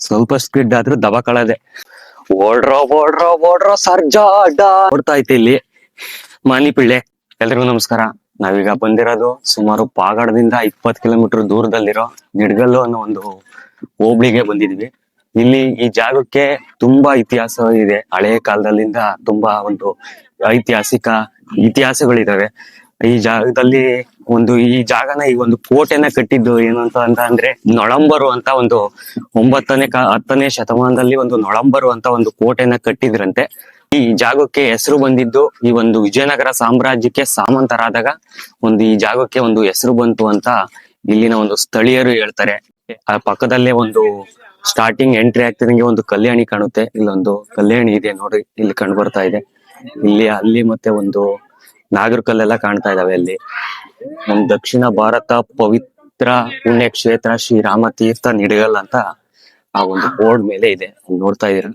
ಸ್ವಲ್ಪ ಸ್ಪೀಡ್ ಆದ್ರೂ ದಬಕಳದೆ. ಓಡ್ರೋ ಸರ್ಜಾಡ ಓಡ್ತಾ ಐತೆ ಇಲ್ಲಿ ಮಾನಿಪಿಳ್ಳೆ. ಎಲ್ರಿಗೂ ನಮಸ್ಕಾರ. ನಾವೀಗ ಬಂದಿರೋದು ಸುಮಾರು ಪಾಗಡದಿಂದ 20 ಕಿಲೋಮೀಟರ್ ದೂರದಲ್ಲಿರೋ ನಿಡ್ಗಲ್ಲು ಅನ್ನೋ ಒಂದು ಹೋಬಳಿಗೆ ಬಂದಿದ್ವಿ. ಇಲ್ಲಿ ಈ ಜಾಗಕ್ಕೆ ತುಂಬಾ ಇತಿಹಾಸ ಇದೆ. ಹಳೆಯ ಕಾಲದಲ್ಲಿಂದ ತುಂಬಾ ಒಂದು ಇತಿಹಾಸಗಳಿದಾವೆ ಈ ಜಾಗದಲ್ಲಿ. ಈ ಜಾಗನ ಈ ಒಂದು ಕೋಟೆನ ಕಟ್ಟಿದ್ದು ಏನು ಅಂತ ಅಂದ್ರೆ ನೊಳಂಬರು ಅಂತ ಒಂದು 10ನೇ ಶತಮಾನದಲ್ಲಿ ಒಂದು ನೊಳಂಬರು ಅಂತ ಒಂದು ಕೋಟೆನ ಕಟ್ಟಿದ್ರಂತೆ. ಈ ಜಾಗಕ್ಕೆ ಹೆಸರು ಬಂದಿದ್ದು ಈ ಒಂದು ವಿಜಯನಗರ ಸಾಮ್ರಾಜ್ಯಕ್ಕೆ ಸಾಮಂತರಾದಾಗ ಈ ಜಾಗಕ್ಕೆ ಒಂದು ಹೆಸರು ಬಂತು ಅಂತ ಇಲ್ಲಿನ ಒಂದು ಸ್ಥಳೀಯರು ಹೇಳ್ತಾರೆ. ಆ ಪಕ್ಕದಲ್ಲೇ ಒಂದು ಸ್ಟಾರ್ಟಿಂಗ್ ಎಂಟ್ರಿ ಆಗ್ತಿದಂಗೆ ಒಂದು ಕಲ್ಯಾಣಿ ಕಾಣುತ್ತೆ. ಇಲ್ಲೊಂದು ಕಲ್ಯಾಣಿ ಇದೆ ನೋಡಿ, ಇಲ್ಲಿ ಕಂಡು ಬರ್ತಾ ಇದೆ. ಅಲ್ಲಿ ಮತ್ತೆ ಒಂದು ನಾಗರಕಲ್ಲೆಲ್ಲ ಕಾಣ್ತಾ ಇದಾವೆ. ಅಲ್ಲಿ ನಮ್ ದಕ್ಷಿಣ ಭಾರತ ಪವಿತ್ರ ಪುಣ್ಯಕ್ಷೇತ್ರ ಶ್ರೀರಾಮ ತೀರ್ಥ ನಿಡಗಲ್ ಅಂತ ಆ ಒಂದು ಬೋರ್ಡ್ ಮೇಲೆ ಇದೆ, ನೋಡ್ತಾ ಇದೀರ.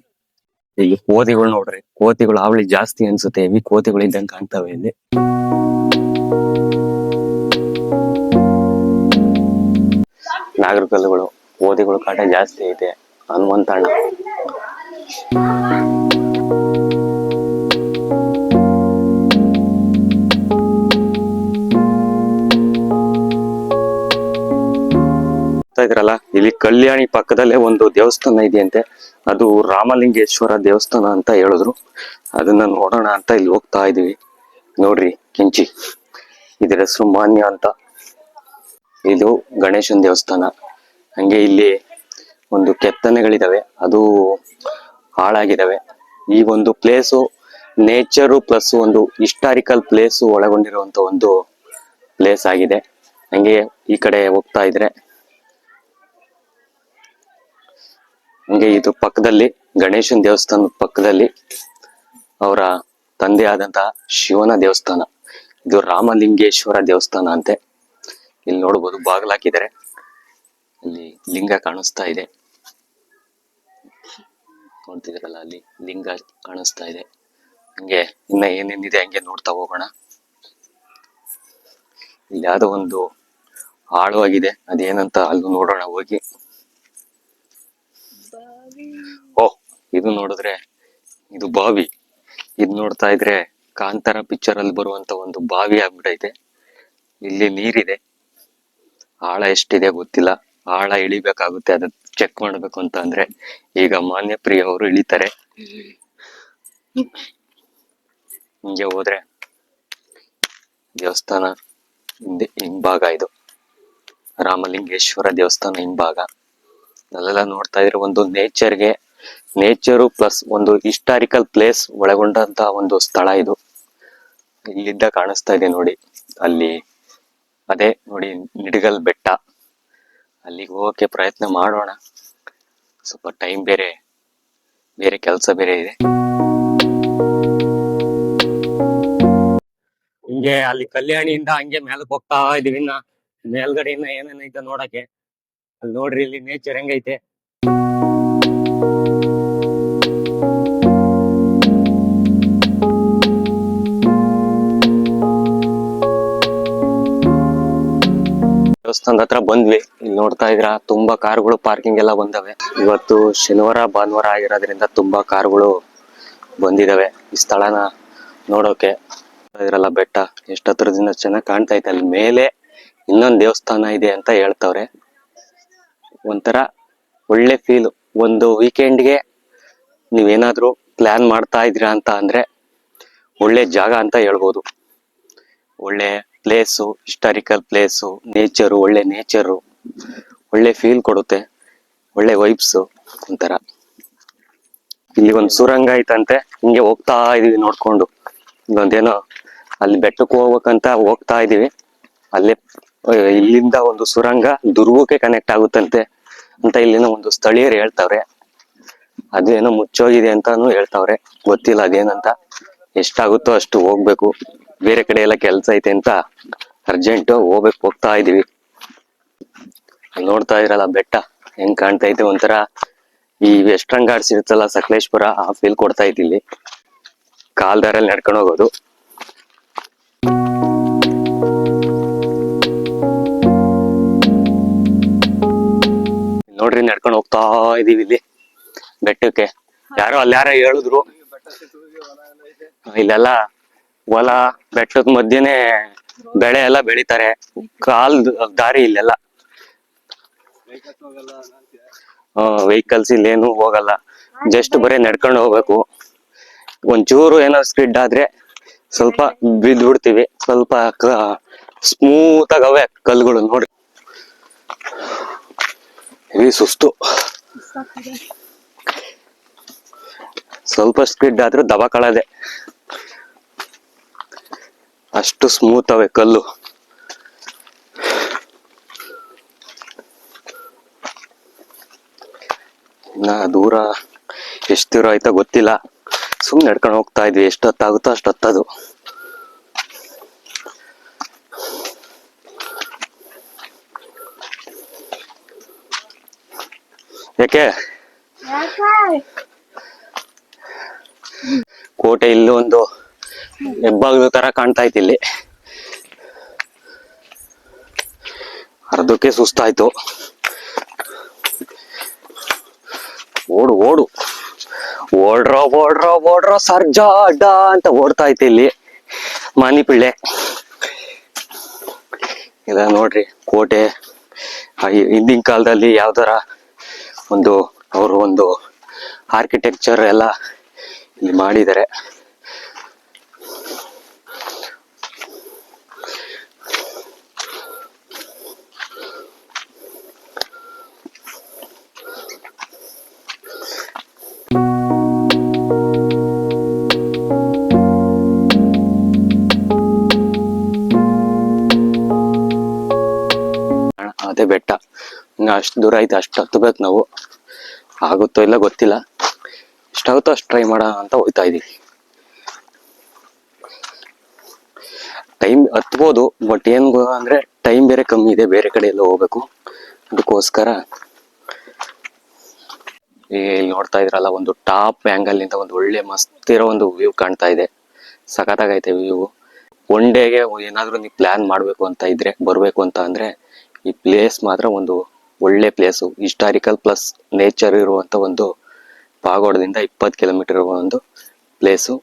ಇಲ್ಲಿ ಕೋತಿಗಳು ನೋಡ್ರಿ, ಕೋತಿಗಳು ಅವಳಿ ಜಾಸ್ತಿ ಅನ್ಸುತ್ತೆ. ಹೆವಿ ಕೋತಿಗಳು ಇದ್ದಂಗೆ ಕಾಣ್ತವೆ ಇಲ್ಲಿ. ನಾಗರಕಲ್ಲುಗಳು, ಕೋತಿಗಳು ಕಾಟ ಜಾಸ್ತಿ ಐತೆ. ಹನುಮಂತಣ್ಣ ಇದ್ರಲ್ಲ, ಇಲ್ಲಿ ಕಲ್ಯಾಣಿ ಪಕ್ಕದಲ್ಲೇ ಒಂದು ದೇವಸ್ಥಾನ ಇದೆಯಂತೆ. ಅದು ರಾಮಲಿಂಗೇಶ್ವರ ದೇವಸ್ಥಾನ ಅಂತ ಹೇಳಿದ್ರು. ಅದನ್ನ ನೋಡೋಣ ಅಂತ ಇಲ್ಲಿ ಹೋಗ್ತಾ ಇದೀವಿ. ನೋಡ್ರಿ ಕೆಂಚಿ, ಇದ್ರ ಹೆಸರು ಮಾನ್ಯ ಅಂತ. ಇದು ಗಣೇಶನ್ ದೇವಸ್ಥಾನ. ಹಂಗೆ ಇಲ್ಲಿ ಒಂದು ಕೆತ್ತನೆಗಳಿದಾವೆ, ಅದು ಹಾಳಾಗಿದಾವೆ. ಈ ಒಂದು ಪ್ಲೇಸು ನೇಚರು ಪ್ಲಸ್ ಒಂದು ಹಿಸ್ಟಾರಿಕಲ್ ಪ್ಲೇಸು ಒಳಗೊಂಡಿರುವಂತ ಒಂದು ಪ್ಲೇಸ್ ಆಗಿದೆ. ಹಂಗೆ ಈ ಕಡೆ ಹೋಗ್ತಾ ಇದ್ರೆ ಹಂಗೆ ಇದು ಪಕ್ಕದಲ್ಲಿ ಗಣೇಶನ್ ದೇವಸ್ಥಾನದ ಪಕ್ಕದಲ್ಲಿ ಅವರ ತಂದೆ ಆದಂತಹ ಶಿವನ ದೇವಸ್ಥಾನ. ಇದು ರಾಮಲಿಂಗೇಶ್ವರ ದೇವಸ್ಥಾನ ಅಂತೆ. ಇಲ್ಲಿ ನೋಡ್ಬೋದು, ಬಾಗಿಲು ಹಾಕಿದ್ದಾರೆ. ಅಲ್ಲಿ ಲಿಂಗ ಕಾಣಿಸ್ತಾ ಇದೆ, ನೋಡ್ತಿದ್ರಲ್ಲ, ಅಲ್ಲಿ ಲಿಂಗ ಕಾಣಿಸ್ತಾ ಇದೆ. ಹಂಗೆ ಇನ್ನ ಏನೇನಿದೆ ಹಂಗೆ ನೋಡ್ತಾ ಹೋಗೋಣ. ಇಲ್ಲಿ ಯಾವ್ದೋ ಒಂದು ಆಳವಾಗಿದೆ, ಅದೇನಂತ ಅಲ್ಲೂ ನೋಡೋಣ ಹೋಗಿ. ಓಹ್, ಇದು ನೋಡಿದ್ರೆ ಇದು ಬಾವಿ. ಇದು ನೋಡ್ತಾ ಇದ್ರೆ ಕಾಂತಾರ ಪಿಕ್ಚರ್ ಅಲ್ಲಿ ಬರುವಂತ ಒಂದು ಬಾವಿ ಆಗ್ಬಿಟ್ಟೈತೆ. ಇಲ್ಲಿ ನೀರಿದೆ, ಆಳ ಎಷ್ಟಿದೆ ಗೊತ್ತಿಲ್ಲ. ಆಳ ಇಳಿಬೇಕಾಗುತ್ತೆ, ಅದ ಚೆಕ್ ಮಾಡ್ಬೇಕು ಅಂತ ಅಂದ್ರೆ ಈಗ ಮಾನ್ಯ ಪ್ರಿಯ ಅವರು ಇಳಿತಾರೆ. ಹಿಂಗೆ ಹೋದ್ರೆ ದೇವಸ್ಥಾನ ಹಿಂಭಾಗ, ಇದು ರಾಮಲಿಂಗೇಶ್ವರ ದೇವಸ್ಥಾನ ಹಿಂಭಾಗ. ಅಲ್ಲೆಲ್ಲ ನೋಡ್ತಾ ಇದ್ರೆ ಒಂದು ನೇಚರು ಪ್ಲಸ್ ಒಂದು ಹಿಸ್ಟಾರಿಕಲ್ ಪ್ಲೇಸ್ ಒಳಗೊಂಡಂತ ಒಂದು ಸ್ಥಳ ಇದು. ಇಲ್ಲಿದ್ದ ಕಾಣಿಸ್ತಾ ಇದೆ ನೋಡಿ, ಅಲ್ಲಿ ಅದೇ ನೋಡಿ ನಿಡಗಲ್ ಬೆಟ್ಟ. ಅಲ್ಲಿಗೆ ಹೋಗಕ್ಕೆ ಪ್ರಯತ್ನ ಮಾಡೋಣ. ಸ್ವಲ್ಪ ಟೈಮ್ ಬೇರೆ ಕೆಲಸ ಬೇರೆ ಇದೆ. ಹಿಂಗೆ ಅಲ್ಲಿ ಕಲ್ಯಾಣಿಯಿಂದ ಹಂಗೆ ಮೇಲಕ್ಕೆ ಹೋಗ್ತಾ ಇದೀವಿ. ಇನ್ನ ಮೇಲ್ಗಡೆ ಇನ್ನ ಏನೇನೈತೆ ನೋಡಕ್ಕೆ. ಅಲ್ಲಿ ನೋಡ್ರಿ, ಇಲ್ಲಿ ನೇಚರ್ ಹೆಂಗೈತೆ. ದೇವಸ್ಥಾನದ ಹತ್ರ ಬಂದ್ವಿ. ಇಲ್ಲಿ ನೋಡ್ತಾ ಇದ್ರ ತುಂಬಾ ಕಾರುಗಳು ಪಾರ್ಕಿಂಗ್ ಎಲ್ಲ ಬಂದವೆ. ಇವತ್ತು ಶನಿವಾರ ಭಾನುವಾರ ಆಗಿರೋದ್ರಿಂದ ತುಂಬಾ ಕಾರುಗಳು ಬಂದಿದಾವೆ ಈ ಸ್ಥಳನ ನೋಡೋಕೆ. ಇದ್ರಲ್ಲ ಬೆಟ್ಟ ಎಷ್ಟು ಹತ್ರದಿಂದ ಚೆನ್ನಾಗಿ ಕಾಣ್ತಾ ಐತೆ. ಅಲ್ಲಿ ಮೇಲೆ ಇನ್ನೊಂದು ದೇವಸ್ಥಾನ ಇದೆ ಅಂತ ಹೇಳ್ತವ್ರೆ. ಒಂಥರ ಒಳ್ಳೆ ಫೀಲ್. ಒಂದು ವೀಕೆಂಡ್ಗೆ ನೀವೇನಾದ್ರೂ ಪ್ಲಾನ್ ಮಾಡ್ತಾ ಇದ್ದೀರಾ ಅಂತ ಅಂದ್ರೆ ಒಳ್ಳೆ ಜಾಗ ಅಂತ ಹೇಳ್ಬೋದು. ಒಳ್ಳೆ ಪ್ಲೇಸು, ಹಿಸ್ಟಾರಿಕಲ್ ಪ್ಲೇಸು, ನೇಚರು, ಒಳ್ಳೆ ನೇಚರು, ಒಳ್ಳೆ ಫೀಲ್ ಕೊಡುತ್ತೆ, ಒಳ್ಳೆ ವೈಬ್ಸ್ ಒಂಥರ. ಇಲ್ಲಿ ಒಂದು ಸುರಂಗ ಐತಂತೆ, ಹಿಂಗೆ ಹೋಗ್ತಾ ಇದೀವಿ ನೋಡ್ಕೊಂಡು. ಇಲ್ಲೊಂದೇನೋ ಅಲ್ಲಿ ಬೆಟ್ಟಕ್ಕೆ ಹೋಗ್ಬೇಕಂತ ಹೋಗ್ತಾ ಇದೀವಿ. ಅಲ್ಲೇ ಇಲ್ಲಿಂದ ಒಂದು ಸುರಂಗ ದುರ್ಗಕ್ಕೆ ಕನೆಕ್ಟ್ ಆಗುತ್ತಂತೆ ಅಂತ ಇಲ್ಲಿನ ಒಂದು ಸ್ಥಳೀಯರು ಹೇಳ್ತಾವ್ರೆ. ಅದೇನೋ ಮುಚ್ಚೋಗಿದೆ ಅಂತಾನು ಹೇಳ್ತಾವ್ರೆ, ಗೊತ್ತಿಲ್ಲ ಅದೇನಂತ. ಎಷ್ಟಾಗುತ್ತೋ ಅಷ್ಟು ಹೋಗ್ಬೇಕು. ಬೇರೆ ಕಡೆ ಎಲ್ಲ ಕೆಲ್ಸ ಐತೆ ಅಂತ ಅರ್ಜೆಂಟ್ ಹೋಗ್ತಾ ಇದೀವಿ. ನೋಡ್ತಾ ಇರಲ್ಲ ಬೆಟ್ಟ ಹೆಂಗ್ ಕಾಣ್ತಾ ಐತೆ. ಒಂಥರ ಈ ವೆಸ್ಟರ್ನ್ ಘಾಟ್ಸ್ ಇರುತ್ತಲ್ಲ, ಸಕಲೇಶ್ಪುರ, ಆ ಫೀಲ್ ಕೊಡ್ತಾ ಐತಿ. ಇಲ್ಲಿ ಕಾಲ್ದಾರಲ್ಲಿ ನಡ್ಕೊಂಡು ಹೋಗೋದು. ನೋಡ್ರಿ, ನಡ್ಕೊಂಡು ಹೋಗ್ತಾ ಇದೀವಿ. ಇಲ್ಲಿ ಬೆಟ್ಟಕ್ಕೆ. ಯಾರೋ ಹೇಳಿದ್ರು ಇಲ್ಲೆಲ್ಲ ಹೊಲ ಬೆಟ್ಟದ ಮಧ್ಯೆನೆ ಬೆಳೆ ಎಲ್ಲ ಬೆಳಿತಾರೆ. ಕಾಲ್ ದಾರಿ ಇಲ್ಲೆಲ್ಲ. ವೆಹಿಕಲ್ಸ್ ಇಲ್ಲೇನು ಹೋಗಲ್ಲ, ಜಸ್ಟ್ ಬರೀ ನಡ್ಕೊಂಡು ಹೋಗ್ಬೇಕು. ಒಂಚೂರು ಏನೋ ಸ್ಕಿಡ್ ಆದ್ರೆ ಸ್ವಲ್ಪ ಬಿದ್ದು ಬಿಡ್ತೀವಿ. ಸ್ವಲ್ಪ ಸ್ಮೂತ್ ಆಗವೆ ಕಲ್ಗಳು ನೋಡಿ. ಹೆವಿ ಸುಸ್ತು. ಸ್ವಲ್ಪ ಸ್ಕಿಡ್ ಆದ್ರೂ ದಬಕಳದೆ, ಅಷ್ಟು ಸ್ಮೂತ್ ಅವೆ ಕಲ್ಲು. ಇನ್ನ ದೂರ ಎಷ್ಟು ದೂರ ಆಯ್ತಾ ಗೊತ್ತಿಲ್ಲ. ಸುಮ್ನೆ ನಡ್ಕೊಂಡು ಹೋಗ್ತಾ ಇದ್ವಿ. ಎಷ್ಟು ಹೊತ್ತಾಗುತ್ತೋ ಅಷ್ಟು ಹೊತ್ತದು. ಯಾಕೆ ಕೋಟೆ ಇಲ್ಲಿ ಒಂದು ಹೆಬ್ಬಾಗ್ಲು ತರ ಕಾಣ್ತಾ ಇತ್ತು. ಇಲ್ಲಿ ಅರ್ಧಕ್ಕೆ ಸುಸ್ತಾಯ್ತು. ಓಡು ಓಡು ಓಡ್ರೋ ಸರ್ಜಾ ಅಡ್ಡ ಅಂತ ಓಡ್ತಾ ಐತೆ ಇಲ್ಲಿ ಮಾನಿ ಪಿಳ್ಳೆ. ಇಲ್ಲ ನೋಡ್ರಿ ಕೋಟೆ ಹಿಂದಿನ ಕಾಲದಲ್ಲಿ ಯಾವ ತರ ಅವರು ಒಂದು ಆರ್ಕಿಟೆಕ್ಚರ್ ಎಲ್ಲ ಇಲ್ಲಿ ಮಾಡಿದ್ದಾರೆ. ಅದೇ ಬೆಟ್ಟ. ಇನ್ನು ಅಷ್ಟು ದೂರ ಐತೆ, ಅಷ್ಟು ಹತ್ತಬೇಕು ನಾವು. ಆಗುತ್ತೋ ಇಲ್ಲ ಗೊತ್ತಿಲ್ಲ. ಎಷ್ಟಾಗುತ್ತೋ ಅಷ್ಟು ಟ್ರೈ ಮಾಡೋಣ ಅಂತ ಹೋಗ್ತಾ ಇದೀವಿ. ಟೈಮ್ ಹತ್ಬೋದು, ಬಟ್ ಏನ್ ಅಂದ್ರೆ ಟೈಮ್ ಬೇರೆ ಕಮ್ಮಿ ಇದೆ, ಬೇರೆ ಕಡೆ ಎಲ್ಲ ಹೋಗ್ಬೇಕು. ಅದಕ್ಕೋಸ್ಕರ ಇಲ್ಲಿ ನೋಡ್ತಾ ಇದ್ರಲ್ಲ, ಒಂದು ಟಾಪ್ ಆಂಗಲ್ ನಿಂದ ಒಂದು ಒಳ್ಳೆ ಮಸ್ತ್ ಇರೋ ಒಂದು ವ್ಯೂ ಕಾಣ್ತಾ ಇದೆ. ಸಖತ್ತಾಗೈತೆ ವ್ಯೂ. ಒನ್ ಡೇಗೆ ಏನಾದ್ರು ನೀವು ಪ್ಲಾನ್ ಮಾಡ್ಬೇಕು ಅಂತ ಇದ್ರೆ, ಬರ್ಬೇಕು ಅಂತ ಅಂದ್ರೆ ಈ ಪ್ಲೇಸ್ ಮಾತ್ರ ಒಂದು ಒಳ್ಳೆ ಪ್ಲೇಸು. ಹಿಸ್ಟಾರಿಕಲ್ ಪ್ಲಸ್ ನೇಚರ್ ಇರುವಂತ ಒಂದು ಪಾಗೋಡದಿಂದ 20 ಕಿಲೋಮೀಟರ್ ಇರುವ ಒಂದು ಪ್ಲೇಸು.